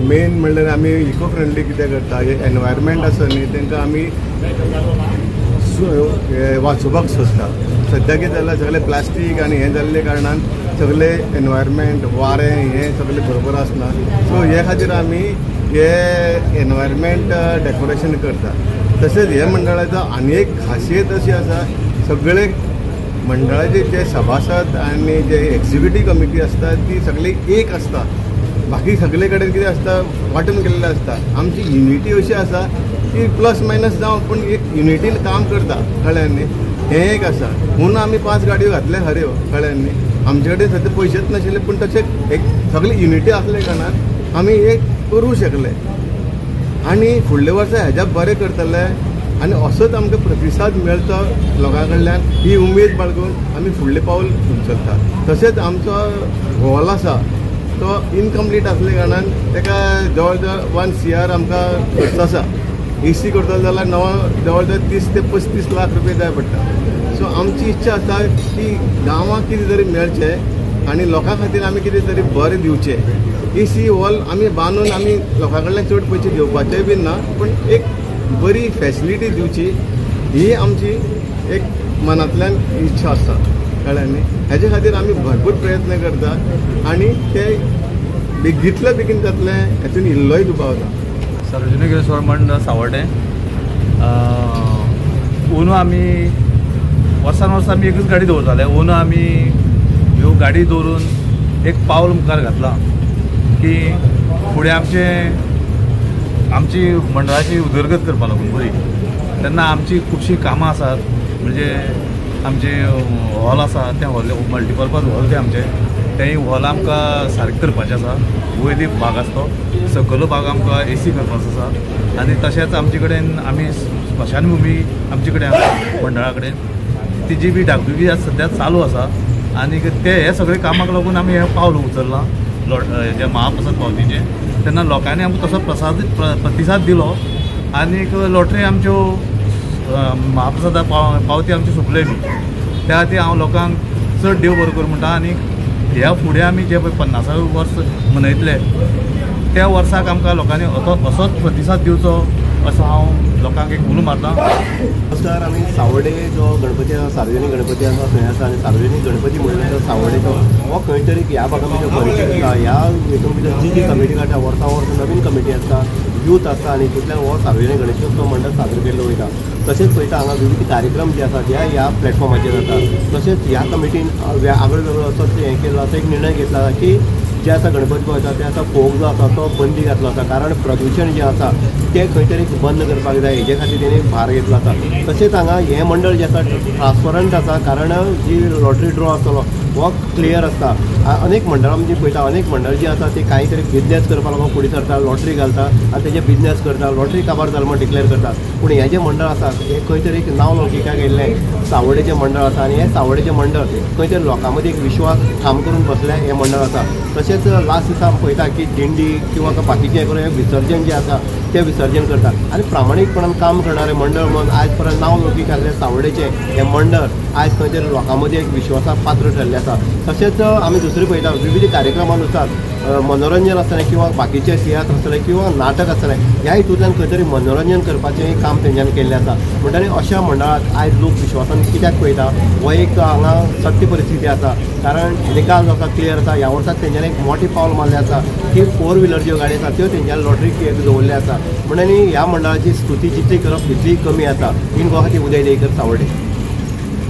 Main म्हणल्यार आमी eco friendly कितें करता, एनवायरमेंट आसा न्ही तांकां आमी वाचोवपाक सोदता. सद्या कितें जालां, सगळें प्लास्टीक आनी हें जाल्ले कारणान सगळें एनवायरमेंट वारें हें सगळें बरोबर आसना. सो हे खातीर आमी हे एनवायरमेंट डेकोरेशन करता. तशेंच हे मंडळाचो आनी एक खासियत अशी आसा, सगळे मंडळाचे जे सभासद आनी जे एक्झिक्युटीव कमिटी आसता ती सगळी एक आसता. बाकी सगळे कडेन कितें आसता, वांटून गेल्लें आसता. आमची युनिटी अशी आसा की प्लस मायनस जावं पूण एक युनिटीन काम करता, कळ्ळें न्ही. हें एक आसा. म्हणून आमी 5 गाडयो घातल्या खऱ्यो, कळ्ळें न्ही. आमचे कडेन सद्या पयशेच नाशिल्ले पूण तशें एक सगळी युनिटी आसले कारणान आमी एक करूं शकले. आनी फुडल्या वर्सा हेज्या बरें करतले आनी असोच आमकां प्रतिसाद मेळचो लोकां कडल्यान ही उमेद बाळगून आमी फुडलें पावल उचलता. तशेंच आमचो हॉल आसा तो इनकम्प्लीट आसले कारणान ताका जवळ जवळ 1 CR आमकां खर्च आसा. AC करतलो जाल्यार जवळ जवळ 30 ते 35 लाख रुपये जाय पडटा. सो आमची इच्छा आसा की गांवांक कितें तरी मेळचें आनी लोकां खातीर आमी कितें तरी बरें दिवचें. AC हॉल आमी बांदून आमी लोकां कडल्यान चड पयशे घेवपाचेय बीन ना, पूण एक बरी फॅसिलिटी दिवची ही आमची एक मनांतल्यान इच्छा आसा, कळ्ळें न्ही. हेजे खातीर आमी भरपूर प्रयत्न करता आनी ते बेगितले बेगीन जातलें हेतून इल्लोय दुबावता. सार्वजनिक गणेशोत्सव मंडळ सावर्डे अंदू आमी वर्सान वर्स आमी एकच गाडी दवरताले. अंदू आमी ह्यो गाडी दवरून एक पावल मुखार घातलां की फुडें आमची मंडळाची उदरगत करपा लागून बरी. तेन्ना आमची खुबशीं कामां आसात. म्हणजे आमचे हॉल आसा ते हॉल मल्टीपर्पज हॉल ते आमचे तेंय हॉल आमकां सारकें करपाचें आसा. वयली भाग आसा तो, सकयलो भाग आमकां AC करपाचो आसा. आनी तशेंच आमचे कडेन आमी स्मशानभुमी आमचे कडेन आसा मंडळा कडेन, तिजी बी डागडुगी सद्या चालू आसा. आनी हे सगळे कामाक लागून आमी हें पावल उचललां जे महाप्रसाद पावतीचे. तेन्ना लोकांनी आमकां तसो प्रतिसाद दिलो आनीक लॉटरी आमच्यो महाप्रसादा पावती आमची सुटले बी. त्या खातीर हांव लोकांक चड देव बरो कर म्हणटा. आनी ह्या फुडें आमी जे पळय 50वें वर्स मनयतले त्या वर्साक आमकां लोकांनी असोच प्रतिसाद दिवचो असो हांव लोकांक एक उलो मारता. नमस्कार. आमी सावर्डे जो गणपती आसा, सार्वजनीक गणपती आसा थंय आसा आनी सार्वजनीक गणपती म्हणल्यार सावर्डेचो हो खंय तरी ह्या भागा भितर परिचय आसा. ह्या हेतून भितर जी कमिटी काडटा वर्सा वर्स नवीन कमिटी आसता, यूथ आसता आनी तितल्यान हो सार्वजनीक गणेशोत्सव मंडळ साजरो केल्लो वयता. तशेंच पळयता हांगा विविध कार्यक्रम जे आसा जे ह्या प्लॅटफॉर्माचेर जाता. तशेंच ह्या कमिटीन आगळो वेगळो असोच हें केल्लो आसा, एक निर्णय घेतला आसा की जे आसा गणपती आसा ते आतां फोग जो आसा तो बंदी घातलो आसा. कारण प्रदूशण जें आसा तें खंय तरी बंद करपाक जाय हेजे खातीर तेणी भार घेतलो आसा. तशेंच हांगा हें मंडळ जें आसा ट्रान्सपरंट आसा. कारण जी लॉटरी ड्रॉ आसतलो हो क्लियर आसता. अनेक मंडळां म्हणजे पळयता अनेक मंडळ जी आसा ती कांय तरी बिजनेस करपा लागून फुडें सरता, लॉटरी घालता आनी तेजे बिजनेस करता, लॉटरी काबार जालो म्हण डिक्लेअर करता. पूण हें जें मंडळ आसा हें खंय तरी एक नांव लौकिकाक येयल्लें सावर्डेचें मंडळ आसा आनी हें सावर्डेचें मंडळ खंय तरी लोकां मदीं एक विश्वास ठाम करून बसलें हें मंडळ आसा. तशेंच लास्ट दिसा पळयता की दिंडी किंवा बाकीचें हें करून विसर्जन जें आसा तें विसर्जन करता आनी प्रामाणीकपणान काम करणारें मंडळ म्हणून आयज पर्यंत नांव लौकीक आसलें सावर्डेचें हें मंडळ आयज खंय तरी लोकां मदीं एक विश्वासाक पात्र ठरलें आसा. तशेंच आमी दुसरें पळयता विविध कार्यक्रमानुसार मनोरंजन आसतलें किंवा बाकीचे तियात्र आसतलें किंवा नाटक आसतलें ह्या हितूंतल्यान खंय तरी मनोरंजन करपाचें काम तेंच्यांनी केल्लें आसा. म्हणटरी अशा मंडळाक आयज लोक विश्वासान कित्याक पळयता हो एक हांगा सत्य परिस्थिती आसा. कारण निकाल जो आसा क्लियर आसा. ह्या वर्साक तेंच्यांनी एक मोठी पावल मारलें आसा की 4 व्हिलर ज्यो गाडी आसा त्यो तेंच्यांनी लॉटरी दवरले आसा. म्हणटरी ह्या मंडळाची स्तुती जितली करप तितली कमी आसा. इन गोवा खातीर उदय लेकर सावर्डे.